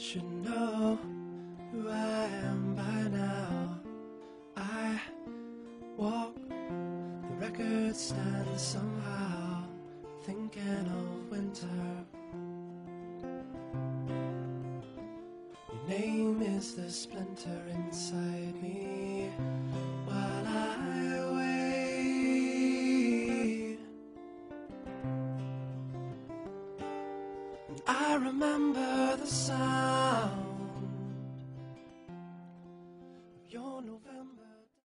should know who I am by now. I walk the record stand somehow, thinking of winter. Your name is the splinter inside me while I wait. And I remember the sound